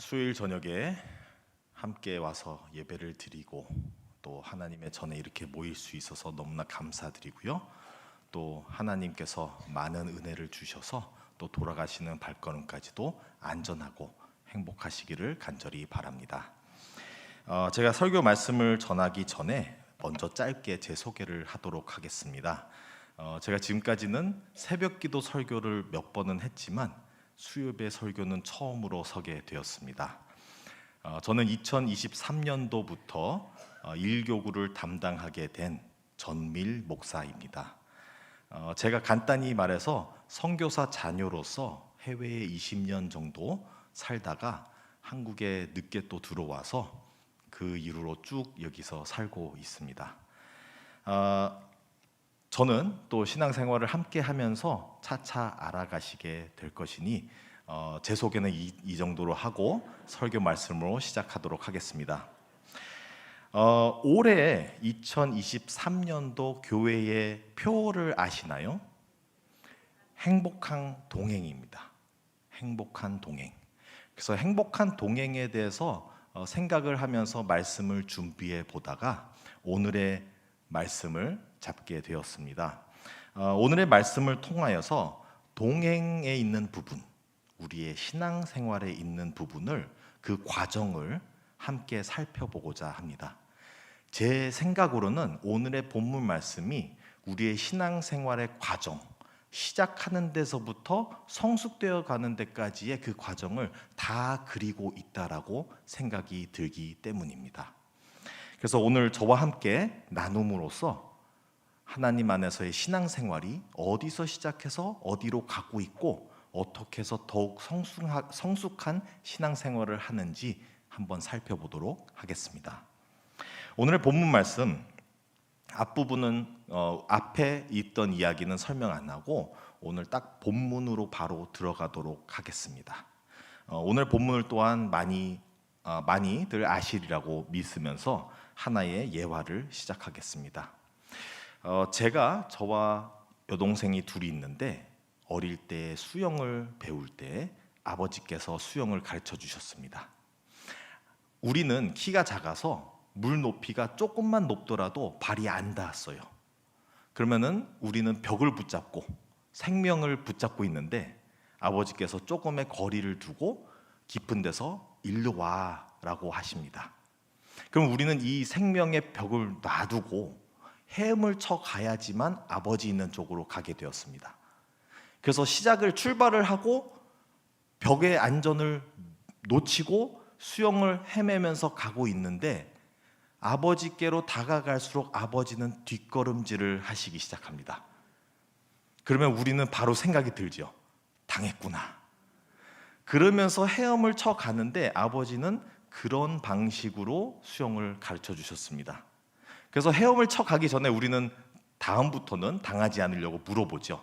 수요일 저녁에 함께 와서 예배를 드리고 또 하나님의 전에 이렇게 모일 수 있어서 너무나 감사드리고요. 또 하나님께서 많은 은혜를 주셔서 또 돌아가시는 발걸음까지도 안전하고 행복하시기를 간절히 바랍니다. 제가 설교 말씀을 전하기 전에 먼저 짧게 제 소개를 하도록 하겠습니다. 제가 지금까지는 새벽기도 설교를 몇 번은 했지만 수요예배 설교는 처음으로 서게 되었습니다. 저는 2023년도부터 일교구를 담당하게 된 전밀 목사입니다. 제가 간단히 말해서 선교사 자녀로서 해외에 20년 정도 살다가 한국에 늦게 또 들어와서 그 이후로 쭉 여기서 살고 있습니다. 저는 또 신앙생활을 함께 하면서 차차 알아가시게 될 것이니 제 소개는 이 정도로 하고 설교 말씀으로 시작하도록 하겠습니다. 올해 2023년도 교회의 표를 아시나요? 행복한 동행입니다. 행복한 동행. 그래서 행복한 동행에 대해서 생각을 하면서 말씀을 준비해 보다가 오늘의 말씀을 잡게 되었습니다. 오늘의 말씀을 통하여서 동행에 있는 부분, 우리의 신앙생활에 있는 부분을, 그 과정을 함께 살펴보고자 합니다. 제 생각으로는 오늘의 본문 말씀이 우리의 신앙생활의 과정, 시작하는 데서부터 성숙되어 가는 데까지의 그 과정을 다 그리고 있다라고 생각이 들기 때문입니다. 그래서 오늘 저와 함께 나눔으로써 하나님 안에서의 신앙생활이 어디서 시작해서 어디로 가고 있고 어떻게 해서 더욱 성숙한 신앙생활을 하는지 한번 살펴보도록 하겠습니다. 오늘의 본문 말씀 앞부분은 앞에 있던 이야기는 설명 안 하고 오늘 딱 본문으로 바로 들어가도록 하겠습니다. 오늘 본문을 또한 많이들 아시리라고 믿으면서 하나의 예화를 시작하겠습니다. 제가 저와 여동생이 둘이 있는데 어릴 때 수영을 배울 때 아버지께서 수영을 가르쳐 주셨습니다. 우리는 키가 작아서 물 높이가 조금만 높더라도 발이 안 닿았어요. 그러면은 우리는 벽을 붙잡고 생명을 붙잡고 있는데 아버지께서 조금의 거리를 두고 깊은 데서 일로 와라고 하십니다. 그럼 우리는 이 생명의 벽을 놔두고 헤엄을 쳐 가야지만 아버지 있는 쪽으로 가게 되었습니다. 그래서 출발을 하고 벽의 안전을 놓치고 수영을 헤매면서 가고 있는데 아버지께로 다가갈수록 아버지는 뒷걸음질을 하시기 시작합니다. 그러면 우리는 바로 생각이 들죠. 당했구나. 그러면서 헤엄을 쳐 가는데 아버지는 그런 방식으로 수영을 가르쳐 주셨습니다. 그래서 헤엄을 쳐 가기 전에 우리는 다음부터는 당하지 않으려고 물어보죠.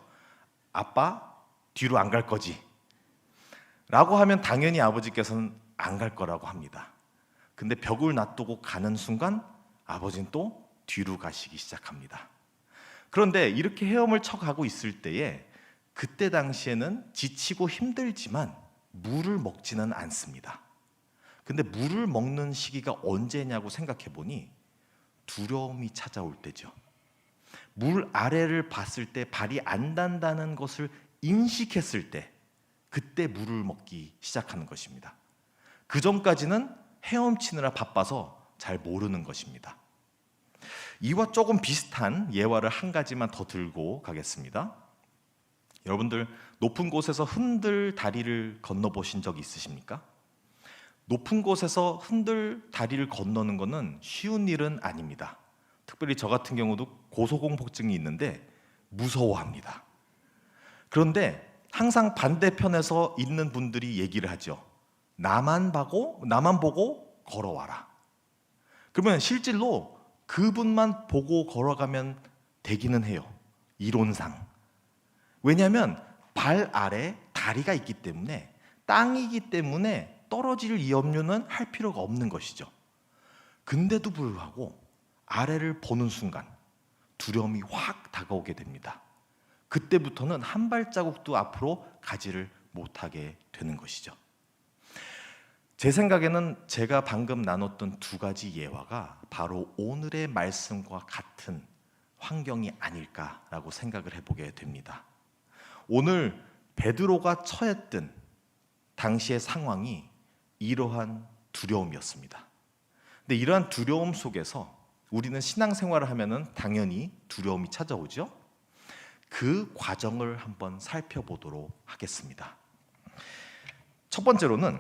아빠, 뒤로 안 갈 거지? 라고 하면 당연히 아버지께서는 안 갈 거라고 합니다. 근데 벽을 놔두고 가는 순간 아버지는 또 뒤로 가시기 시작합니다. 그런데 이렇게 헤엄을 쳐 가고 있을 때에 그때 당시에는 지치고 힘들지만 물을 먹지는 않습니다. 근데 물을 먹는 시기가 언제냐고 생각해 보니 두려움이 찾아올 때죠. 물 아래를 봤을 때 발이 안 닿는다는 것을 인식했을 때 그때 물을 먹기 시작하는 것입니다. 그 전까지는 헤엄치느라 바빠서 잘 모르는 것입니다. 이와 조금 비슷한 예화를 한 가지만 더 들고 가겠습니다. 여러분들 높은 곳에서 흔들 다리를 건너보신 적 있으십니까? 높은 곳에서 흔들 다리를 건너는 것은 쉬운 일은 아닙니다. 특별히 저 같은 경우도 고소공포증이 있는데 무서워합니다. 그런데 항상 반대편에서 있는 분들이 얘기를 하죠. 나만 보고 걸어와라. 그러면 실질로 그분만 보고 걸어가면 되기는 해요. 이론상. 왜냐하면 발 아래 다리가 있기 때문에, 땅이기 때문에 떨어질 위험료는 할 필요가 없는 것이죠. 근데도 불구하고 아래를 보는 순간 두려움이 확 다가오게 됩니다. 그때부터는 한 발자국도 앞으로 가지를 못하게 되는 것이죠. 제 생각에는 제가 방금 나눴던 두 가지 예화가 바로 오늘의 말씀과 같은 환경이 아닐까라고 생각을 해보게 됩니다. 오늘 베드로가 처했던 당시의 상황이 이러한 두려움이었습니다. 근데 이러한 두려움 속에서 우리는 신앙생활을 하면은 당연히 두려움이 찾아오죠. 그 과정을 한번 살펴보도록 하겠습니다. 첫 번째로는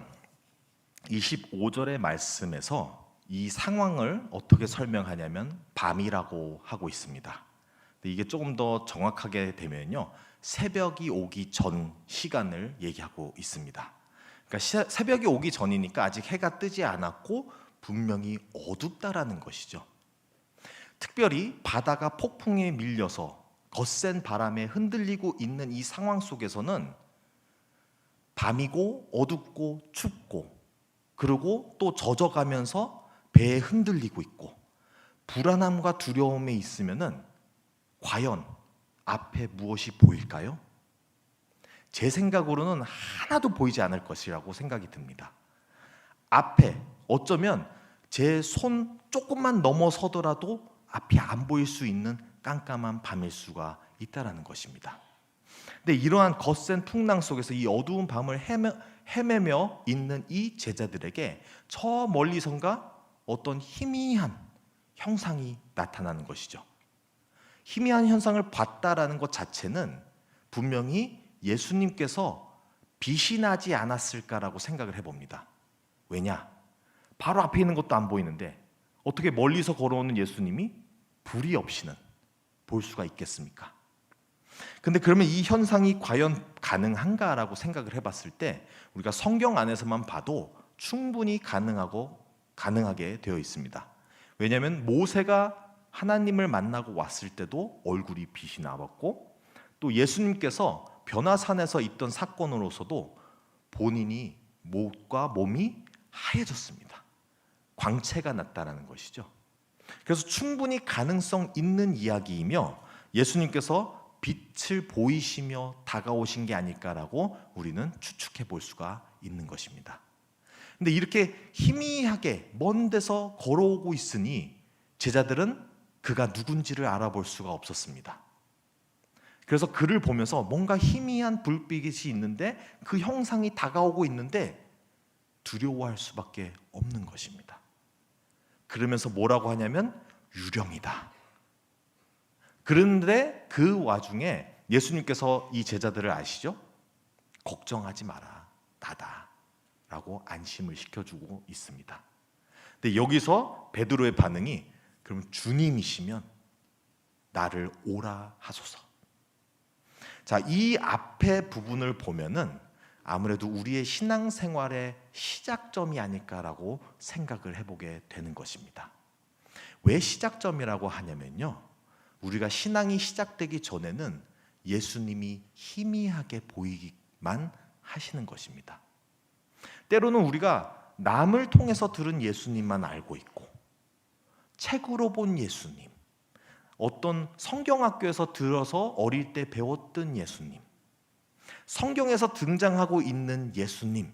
25절의 말씀에서 이 상황을 어떻게 설명하냐면 밤이라고 하고 있습니다. 근데 이게 조금 더 정확하게 되면요, 새벽이 오기 전 시간을 얘기하고 있습니다. 그러니까 새벽이 오기 전이니까 아직 해가 뜨지 않았고 분명히 어둡다라는 것이죠. 특별히 바다가 폭풍에 밀려서 거센 바람에 흔들리고 있는 이 상황 속에서는 밤이고 어둡고 춥고 그리고 또 젖어가면서 배에 흔들리고 있고 불안함과 두려움에 있으면은 과연 앞에 무엇이 보일까요? 제 생각으로는 하나도 보이지 않을 것이라고 생각이 듭니다. 앞에 어쩌면 제 손 조금만 넘어서더라도 앞이 안 보일 수 있는 깜깜한 밤일 수가 있다라는 것입니다. 근데 이러한 거센 풍랑 속에서 이 어두운 밤을 헤매며 있는 이 제자들에게 저 멀리선가 어떤 희미한 형상이 나타나는 것이죠. 희미한 현상을 봤다라는 것 자체는 분명히 예수님께서 빛이 나지 않았을까라고 생각을 해봅니다. 왜냐? 바로 앞에 있는 것도 안 보이는데 어떻게 멀리서 걸어오는 예수님이 불이 없이는 볼 수가 있겠습니까? 근데 그러면 이 현상이 과연 가능한가라고 생각을 해봤을 때 우리가 성경 안에서만 봐도 충분히 가능하게 되어 있습니다. 왜냐하면 모세가 하나님을 만나고 왔을 때도 얼굴이 빛이 나왔고 또 예수님께서 변화산에서 있던 사건으로서도 본인이 목과 몸이 하얘졌습니다. 광채가 났다는 것이죠. 그래서 충분히 가능성 있는 이야기이며 예수님께서 빛을 보이시며 다가오신 게 아닐까라고 우리는 추측해 볼 수가 있는 것입니다. 근데 이렇게 희미하게 먼 데서 걸어오고 있으니 제자들은 그가 누군지를 알아볼 수가 없었습니다. 그래서 그를 보면서 뭔가 희미한 불빛이 있는데 그 형상이 다가오고 있는데 두려워할 수밖에 없는 것입니다. 그러면서 뭐라고 하냐면 유령이다. 그런데 그 와중에 예수님께서 이 제자들을 아시죠? 걱정하지 마라, 나다 라고 안심을 시켜주고 있습니다. 근데 여기서 베드로의 반응이 그럼 주님이시면 나를 오라 하소서. 자, 이 앞에 부분을 보면은 아무래도 우리의 신앙생활의 시작점이 아닐까라고 생각을 해보게 되는 것입니다. 왜 시작점이라고 하냐면요, 우리가 신앙이 시작되기 전에는 예수님이 희미하게 보이기만 하시는 것입니다. 때로는 우리가 남을 통해서 들은 예수님만 알고 있고 책으로 본 예수님, 어떤 성경학교에서 들어서 어릴 때 배웠던 예수님, 성경에서 등장하고 있는 예수님,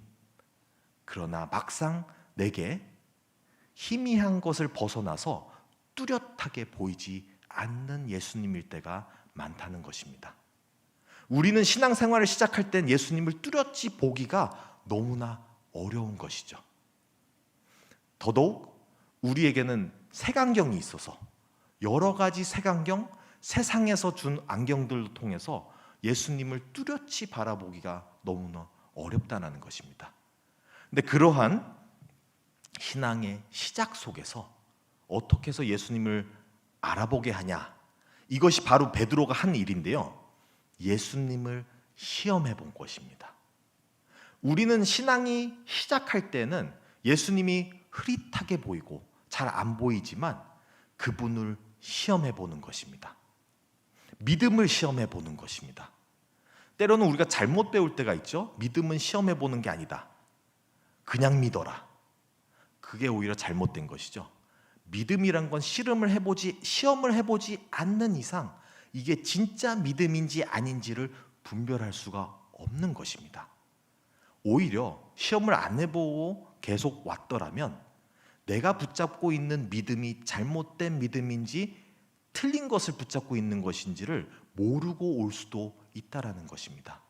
그러나 막상 내게 희미한 것을 벗어나서 뚜렷하게 보이지 않는 예수님일 때가 많다는 것입니다. 우리는 신앙생활을 시작할 땐 예수님을 뚜렷이 보기가 너무나 어려운 것이죠. 더더욱 우리에게는 색안경이 있어서 여러 가지 색안경, 세상에서 준 안경들을 통해서 예수님을 뚜렷이 바라보기가 너무나 어렵다는 것입니다. 근데 그러한 신앙의 시작 속에서 어떻게 해서 예수님을 알아보게 하냐, 이것이 바로 베드로가 한 일인데요, 예수님을 시험해 본 것입니다. 우리는 신앙이 시작할 때는 예수님이 흐릿하게 보이고 잘 안 보이지만 그분을 시험해 보는 것입니다. 믿음을 시험해 보는 것입니다. 때로는 우리가 잘못 배울 때가 있죠. 믿음은 시험해 보는 게 아니다, 그냥 믿어라. 그게 오히려 잘못된 것이죠. 믿음이란 건 시험을 해보지 않는 이상 이게 진짜 믿음인지 아닌지를 분별할 수가 없는 것입니다. 오히려 시험을 안 해보고 계속 왔더라면 내가 붙잡고 있는 믿음이 잘못된 믿음인지 틀린 것을 붙잡고 있는 것인지를 모르고 올 수도 있다라는 것입니다.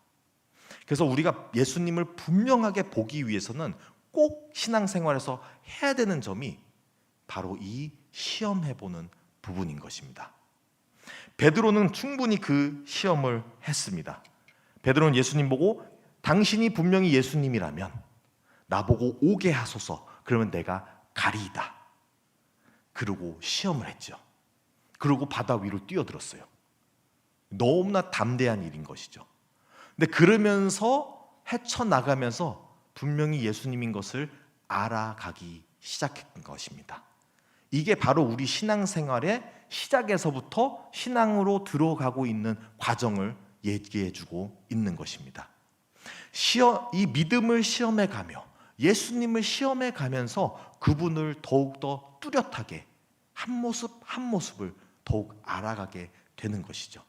그래서 우리가 예수님을 분명하게 보기 위해서는 꼭 신앙생활에서 해야 되는 점이 바로 이 시험해보는 부분인 것입니다. 베드로는 충분히 그 시험을 했습니다. 베드로는 예수님 보고 당신이 분명히 예수님이라면 나보고 오게 하소서, 그러면 내가 가리이다. 그러고 시험을 했죠. 그러고 바다 위로 뛰어들었어요. 너무나 담대한 일인 것이죠. 근데 그러면서 헤쳐나가면서 분명히 예수님인 것을 알아가기 시작한 것입니다. 이게 바로 우리 신앙생활의 시작에서부터 신앙으로 들어가고 있는 과정을 얘기해주고 있는 것입니다. 이 믿음을 시험해 가며 예수님을 시험해 가면서 그분을 더욱더 뚜렷하게 한 모습 한 모습을 더욱 알아가게 되는 것이죠.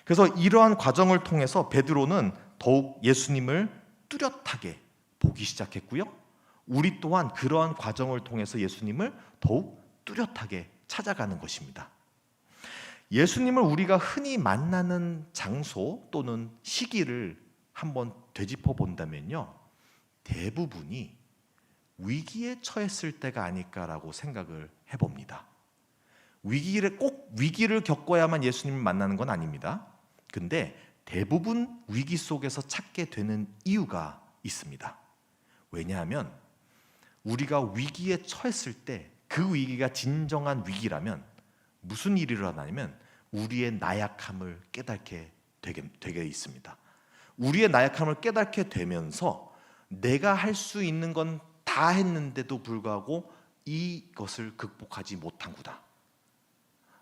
그래서 이러한 과정을 통해서 베드로는 더욱 예수님을 뚜렷하게 보기 시작했고요. 우리 또한 그러한 과정을 통해서 예수님을 더욱 뚜렷하게 찾아가는 것입니다. 예수님을 우리가 흔히 만나는 장소 또는 시기를 한번 되짚어 본다면요, 대부분이 위기에 처했을 때가 아닐까라고 생각을 해봅니다. 꼭 위기를 겪어야만 예수님을 만나는 건 아닙니다. 근데 대부분 위기 속에서 찾게 되는 이유가 있습니다. 왜냐하면 우리가 위기에 처했을 때 그 위기가 진정한 위기라면 무슨 일이 일어나냐면 우리의 나약함을 깨닫게 되게 있습니다. 우리의 나약함을 깨닫게 되면서 내가 할 수 있는 건 다 했는데도 불구하고 이것을 극복하지 못한구나,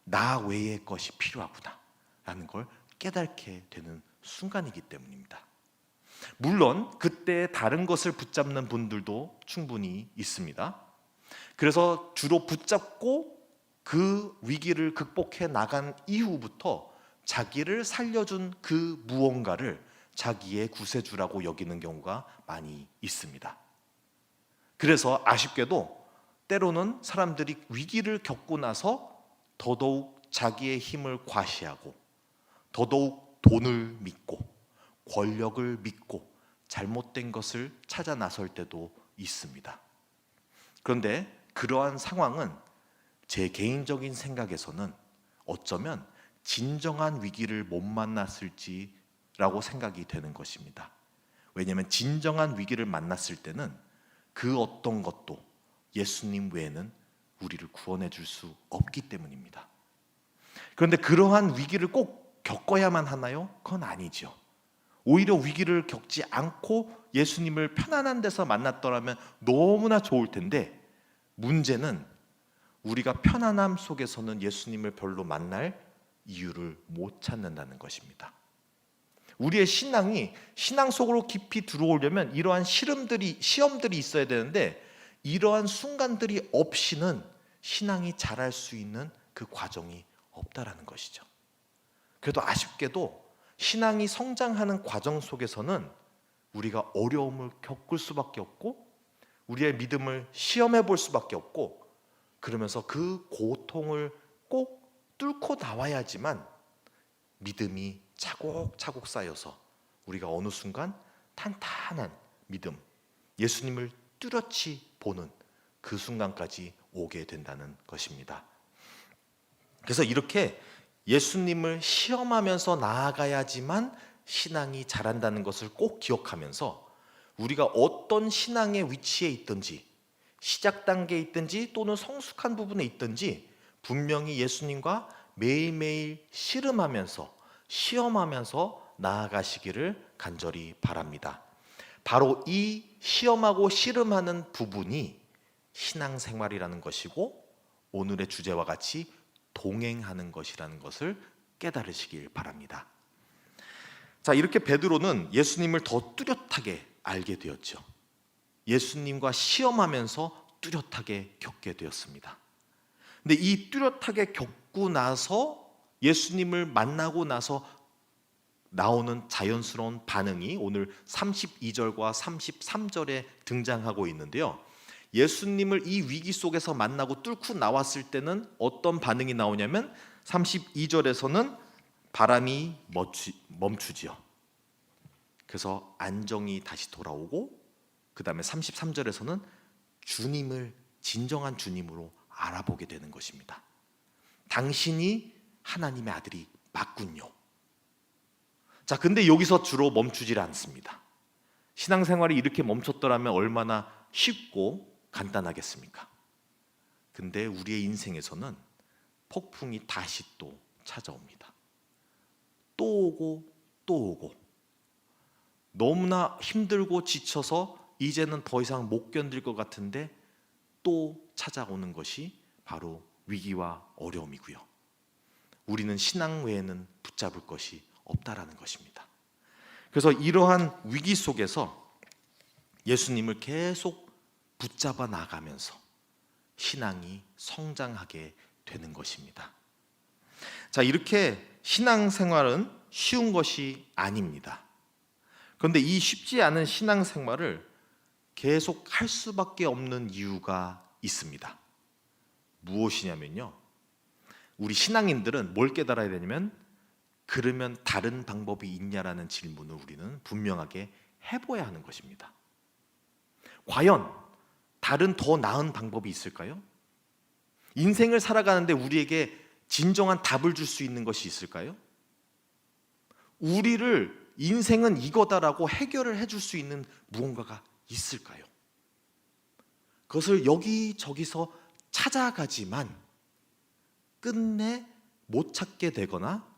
나 외의 것이 필요하구나 라는 걸 깨닫게 되는 순간이기 때문입니다. 물론 그때 다른 것을 붙잡는 분들도 충분히 있습니다. 그래서 주로 붙잡고 그 위기를 극복해 나간 이후부터 자기를 살려준 그 무언가를 자기의 구세주라고 여기는 경우가 많이 있습니다. 그래서 아쉽게도 때로는 사람들이 위기를 겪고 나서 더더욱 자기의 힘을 과시하고 더더욱 돈을 믿고 권력을 믿고 잘못된 것을 찾아 나설 때도 있습니다. 그런데 그러한 상황은 제 개인적인 생각에서는 어쩌면 진정한 위기를 못 만났을지라고 생각이 되는 것입니다. 왜냐하면 진정한 위기를 만났을 때는 그 어떤 것도 예수님 외에는 우리를 구원해 줄 수 없기 때문입니다. 그런데 그러한 위기를 꼭 겪어야만 하나요? 그건 아니죠. 오히려 위기를 겪지 않고 예수님을 편안한 데서 만났더라면 너무나 좋을 텐데, 문제는 우리가 편안함 속에서는 예수님을 별로 만날 이유를 못 찾는다는 것입니다. 우리의 신앙이 신앙 속으로 깊이 들어오려면 이러한 시험들이 있어야 되는데, 이러한 순간들이 없이는 신앙이 자랄 수 있는 그 과정이 없다라는 것이죠. 그래도 아쉽게도 신앙이 성장하는 과정 속에서는 우리가 어려움을 겪을 수밖에 없고 우리의 믿음을 시험해 볼 수밖에 없고, 그러면서 그 고통을 꼭 뚫고 나와야지만 믿음이 차곡차곡 쌓여서 우리가 어느 순간 탄탄한 믿음, 예수님을 뚜렷이 보는 그 순간까지 오게 된다는 것입니다. 그래서 이렇게 예수님을 시험하면서 나아가야지만 신앙이 자란다는 것을 꼭 기억하면서 우리가 어떤 신앙의 위치에 있든지, 시작 단계에 있든지 또는 성숙한 부분에 있든지 분명히 예수님과 매일매일 씨름하면서 시험하면서 나아가시기를 간절히 바랍니다. 바로 이 시험하고 씨름하는 부분이 신앙생활이라는 것이고 오늘의 주제와 같이 동행하는 것이라는 것을 깨달으시길 바랍니다. 자, 이렇게 베드로는 예수님을 더 뚜렷하게 알게 되었죠. 예수님과 시험하면서 뚜렷하게 겪게 되었습니다. 근데 이 뚜렷하게 겪고 나서 예수님을 만나고 나서 나오는 자연스러운 반응이 오늘 32절과 33절에 등장하고 있는데요. 예수님을 이 위기 속에서 만나고 뚫고 나왔을 때는 어떤 반응이 나오냐면 32절에서는 바람이 멈추지요. 그래서 안정이 다시 돌아오고, 그 다음에 33절에서는 주님을 진정한 주님으로 알아보게 되는 것입니다. 당신이 하나님의 아들이 맞군요. 자, 근데 여기서 주로 멈추질 않습니다. 신앙생활이 이렇게 멈췄더라면 얼마나 쉽고 간단하겠습니까? 근데 우리의 인생에서는 폭풍이 다시 또 찾아옵니다. 또 오고 또 오고, 너무나 힘들고 지쳐서 이제는 더 이상 못 견딜 것 같은데 또 찾아오는 것이 바로 위기와 어려움이고요. 우리는 신앙 외에는 붙잡을 것이 없다라는 것입니다. 그래서 이러한 위기 속에서 예수님을 계속 붙잡아 나가면서 신앙이 성장하게 되는 것입니다. 자, 이렇게 신앙생활은 쉬운 것이 아닙니다. 그런데 이 쉽지 않은 신앙생활을 계속 할 수밖에 없는 이유가 있습니다. 무엇이냐면요, 우리 신앙인들은 뭘 깨달아야 되냐면, 그러면 다른 방법이 있냐라는 질문을 우리는 분명하게 해봐야 하는 것입니다. 과연 다른 더 나은 방법이 있을까요? 인생을 살아가는데 우리에게 진정한 답을 줄 수 있는 것이 있을까요? 우리를 인생은 이거다라고 해결을 해줄 수 있는 무언가가 있을까요? 그것을 여기저기서 찾아가지만 끝내 못 찾게 되거나,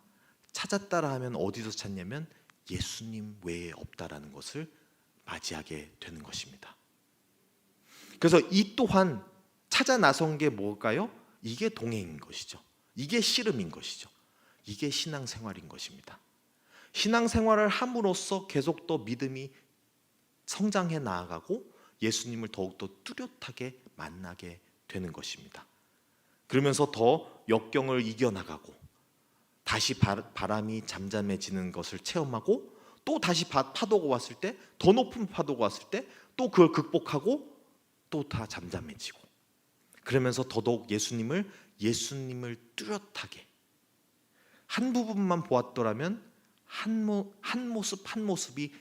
찾았다라 하면 어디서 찾냐면 예수님 외에 없다라는 것을 맞이하게 되는 것입니다. 그래서 이 또한 찾아 나선 게 뭘까요? 이게 동행인 것이죠. 이게 씨름인 것이죠. 이게 신앙생활인 것입니다. 신앙생활을 함으로써 계속 더 믿음이 성장해 나아가고 예수님을 더욱더 뚜렷하게 만나게 되는 것입니다. 그러면서 더 역경을 이겨나가고, 다시 바람이 잠잠해지는 것을 체험하고, 또 다시 파도가 왔을 때, 더 높은 파도가 왔을 때 또 그걸 극복하고 또 다 잠잠해지고, 그러면서 더더욱 예수님을 뚜렷하게, 한 부분만 보았더라면 한 모습 한 모습이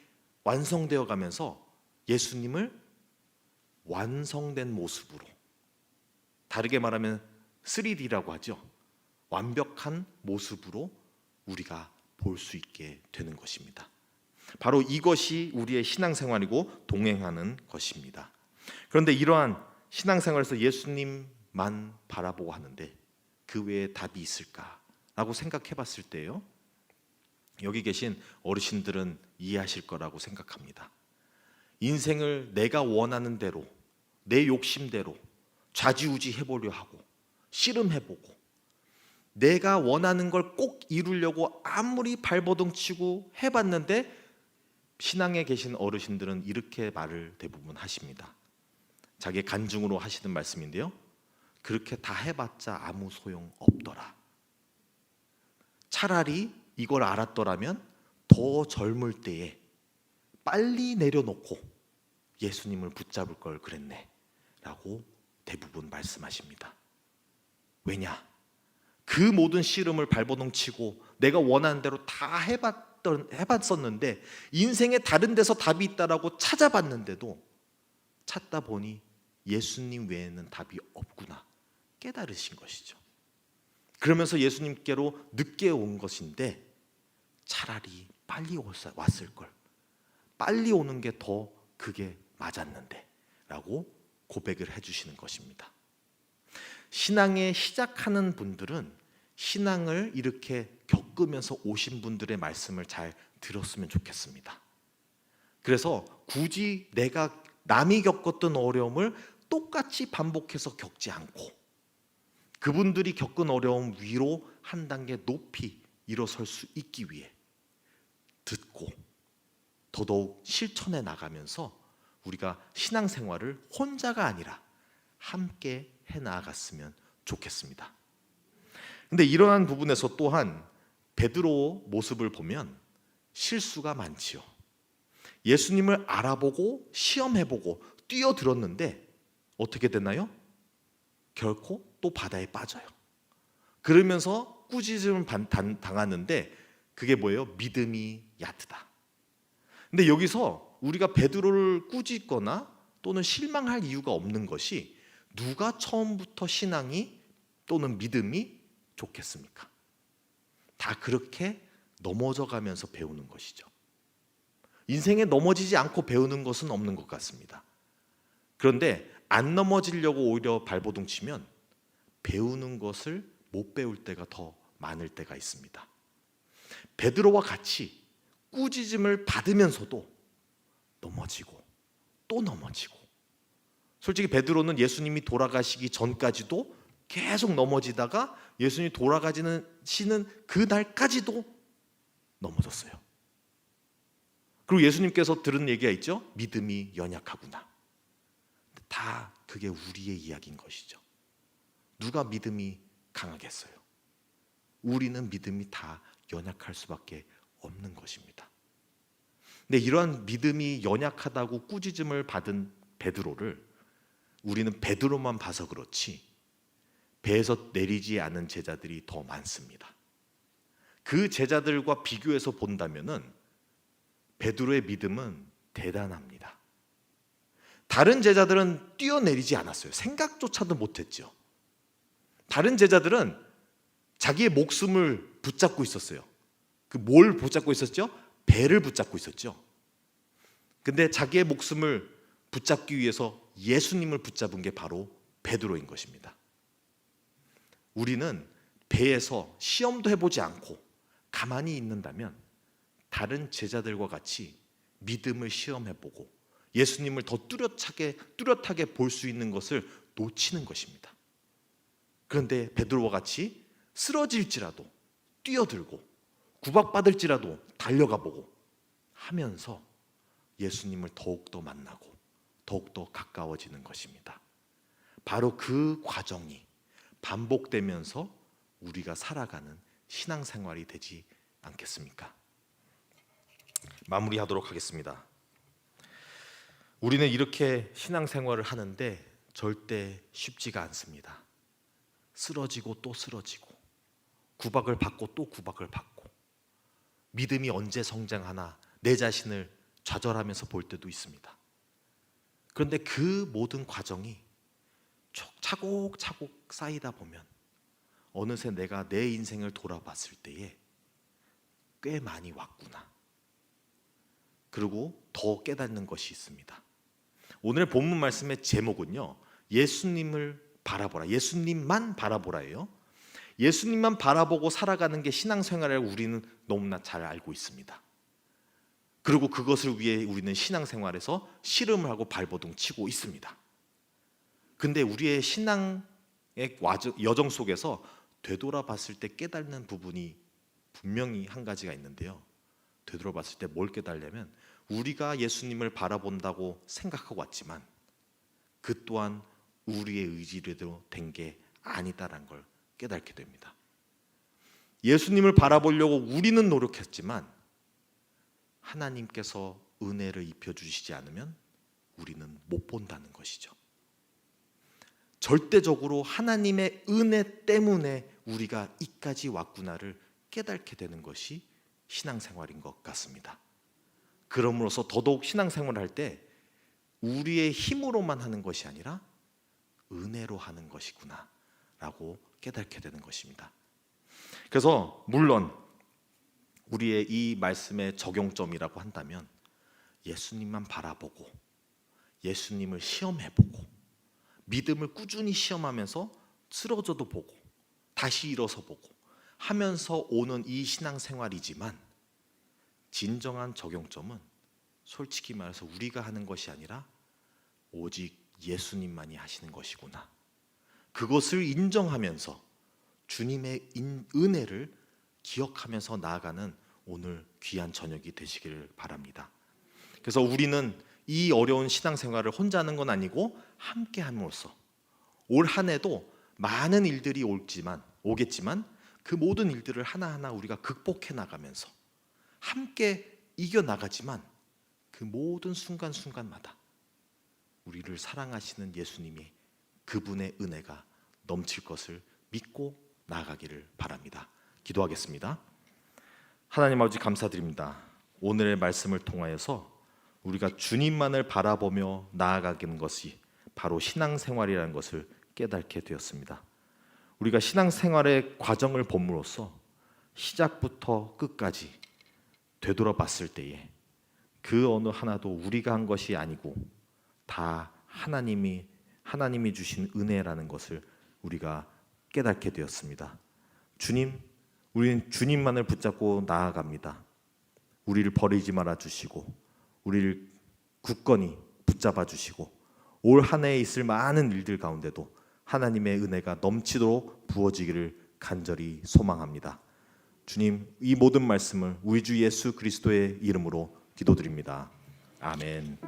완성되어 가면서 예수님을 완성된 모습으로, 다르게 말하면 3D라고 하죠. 완벽한 모습으로 우리가 볼 수 있게 되는 것입니다. 바로 이것이 우리의 신앙생활이고 동행하는 것입니다. 그런데 이러한 신앙생활에서 예수님만 바라보고 하는데 그 외에 답이 있을까라고 생각해 봤을 때요, 여기 계신 어르신들은 이해하실 거라고 생각합니다. 인생을 내가 원하는 대로, 내 욕심대로 좌지우지 해보려 하고, 씨름해보고, 내가 원하는 걸 꼭 이루려고 아무리 발버둥 치고 해봤는데, 신앙에 계신 어르신들은 이렇게 말을 대부분 하십니다. 자기 간증으로 하시는 말씀인데요, 그렇게 다 해봤자 아무 소용 없더라. 차라리 이걸 알았더라면 더 젊을 때에 빨리 내려놓고 예수님을 붙잡을 걸 그랬네 라고 대부분 말씀하십니다. 왜냐? 그 모든 씨름을 발버둥 치고 내가 원하는 대로 다 해봤었는데, 인생의 다른 데서 답이 있다라고 찾아봤는데도 찾다 보니 예수님 외에는 답이 없구나 깨달으신 것이죠. 그러면서 예수님께로 늦게 온 것인데 차라리 빨리 왔을 걸, 빨리 오는 게 더 그게 맞았는데 라고 고백을 해주시는 것입니다. 신앙에 시작하는 분들은 신앙을 이렇게 겪으면서 오신 분들의 말씀을 잘 들었으면 좋겠습니다. 그래서 굳이 내가 남이 겪었던 어려움을 똑같이 반복해서 겪지 않고, 그분들이 겪은 어려움 위로 한 단계 높이 일어설 수 있기 위해 듣고 더더욱 실천해 나가면서 우리가 신앙생활을 혼자가 아니라 함께 해 나아갔으면 좋겠습니다. 근데 이러한 부분에서 또한 베드로 모습을 보면 실수가 많지요. 예수님을 알아보고 시험해보고 뛰어들었는데 어떻게 됐나요? 결코 또 바다에 빠져요. 그러면서 꾸짖음을 당하는데 그게 뭐예요? 믿음이 얕다. 근데 여기서 우리가 베드로를 꾸짖거나 또는 실망할 이유가 없는 것이 누가 처음부터 신앙이 또는 믿음이 좋겠습니까? 다 그렇게 넘어져 가면서 배우는 것이죠. 인생에 넘어지지 않고 배우는 것은 없는 것 같습니다. 그런데 안 넘어지려고 오히려 발버둥 치면 배우는 것을 못 배울 때가 더 많을 때가 있습니다. 베드로와 같이 꾸짖음을 받으면서도 넘어지고 또 넘어지고, 솔직히 베드로는 예수님이 돌아가시기 전까지도 계속 넘어지다가 예수님이 돌아가시는 그날까지도 넘어졌어요. 그리고 예수님께서 들은 얘기가 있죠. 믿음이 연약하구나. 다 그게 우리의 이야기인 것이죠. 누가 믿음이 강하겠어요? 우리는 믿음이 다 연약할 수밖에 없는 것입니다. 근데 이러한 믿음이 연약하다고 꾸짖음을 받은 베드로를 우리는 베드로만 봐서 그렇지 배에서 내리지 않은 제자들이 더 많습니다. 그 제자들과 비교해서 본다면은 베드로의 믿음은 대단합니다. 다른 제자들은 뛰어내리지 않았어요. 생각조차도 못했죠. 다른 제자들은 자기의 목숨을 붙잡고 있었어요. 그 뭘 붙잡고 있었죠? 배를 붙잡고 있었죠. 근데 자기의 목숨을 붙잡기 위해서 예수님을 붙잡은 게 바로 베드로인 것입니다. 우리는 배에서 시험도 해보지 않고 가만히 있는다면 다른 제자들과 같이 믿음을 시험해보고 예수님을 더 뚜렷하게 볼 수 있는 것을 놓치는 것입니다. 그런데 베드로와 같이 쓰러질지라도 뛰어들고 구박받을지라도 달려가 보고 하면서 예수님을 더욱더 만나고 더욱더 가까워지는 것입니다. 바로 그 과정이 반복되면서 우리가 살아가는 신앙생활이 되지 않겠습니까? 마무리하도록 하겠습니다. 우리는 이렇게 신앙생활을 하는데 절대 쉽지가 않습니다. 쓰러지고 또 쓰러지고 구박을 받고 또 구박을 받고 믿음이 언제 성장하나 내 자신을 좌절하면서 볼 때도 있습니다. 그런데 그 모든 과정이 차곡차곡 쌓이다 보면 어느새 내가 내 인생을 돌아봤을 때에 꽤 많이 왔구나. 그리고 더 깨닫는 것이 있습니다. 오늘 본문 말씀의 제목은요, 예수님을 바라보라, 예수님만 바라보라예요. 예수님만 바라보고 살아가는 게 신앙생활을 우리는 너무나 잘 알고 있습니다. 그리고 그것을 위해 우리는 신앙생활에서 씨름을 하고 발버둥 치고 있습니다. 근데 우리의 신앙의 여정 속에서 되돌아봤을 때 깨닫는 부분이 분명히 한 가지가 있는데요. 되돌아봤을 때 뭘 깨달으려면 우리가 예수님을 바라본다고 생각하고 왔지만 그 또한 우리의 의지로 된 게 아니다라는 걸 깨닫게 됩니다. 예수님을 바라보려고 우리는 노력했지만 하나님께서 은혜를 입혀주시지 않으면 우리는 못 본다는 것이죠. 절대적으로 하나님의 은혜 때문에 우리가 이까지 왔구나를 깨닫게 되는 것이 신앙생활인 것 같습니다. 그럼으로써 더더욱 신앙생활을 할 때 우리의 힘으로만 하는 것이 아니라 은혜로 하는 것이구나 라고 깨닫게 되는 것입니다. 그래서 물론 우리의 이 말씀의 적용점이라고 한다면 예수님만 바라보고 예수님을 시험해보고 믿음을 꾸준히 시험하면서 쓰러져도 보고 다시 일어서 보고 하면서 오는 이 신앙생활이지만 진정한 적용점은 솔직히 말해서 우리가 하는 것이 아니라 오직 예수님만이 하시는 것이구나. 그것을 인정하면서 주님의 은혜를 기억하면서 나아가는 오늘 귀한 저녁이 되시기를 바랍니다. 그래서 우리는 이 어려운 신앙생활을 혼자 하는 건 아니고 함께 함으로써 올 한 해도 많은 일들이 오겠지만 그 모든 일들을 하나하나 우리가 극복해 나가면서 함께 이겨나가지만 그 모든 순간순간마다 우리를 사랑하시는 예수님이 그분의 은혜가 넘칠 것을 믿고 나아가기를 바랍니다. 기도하겠습니다. 하나님 아버지 감사드립니다. 오늘의 말씀을 통하여서 우리가 주님만을 바라보며 나아가는 것이 바로 신앙생활이라는 것을 깨닫게 되었습니다. 우리가 신앙생활의 과정을 봄으로써 시작부터 끝까지 되돌아봤을 때에 그 어느 하나도 우리가 한 것이 아니고 다 하나님이 주신 은혜라는 것을 우리가 깨닫게 되었습니다. 주님, 우리는 주님만을 붙잡고 나아갑니다. 우리를 버리지 말아 주시고 우리를 굳건히 붙잡아 주시고 올 한 해에 있을 많은 일들 가운데도 하나님의 은혜가 넘치도록 부어지기를 간절히 소망합니다. 주님, 이 모든 말씀을 우리 주 예수 그리스도의 이름으로 기도드립니다. 아멘.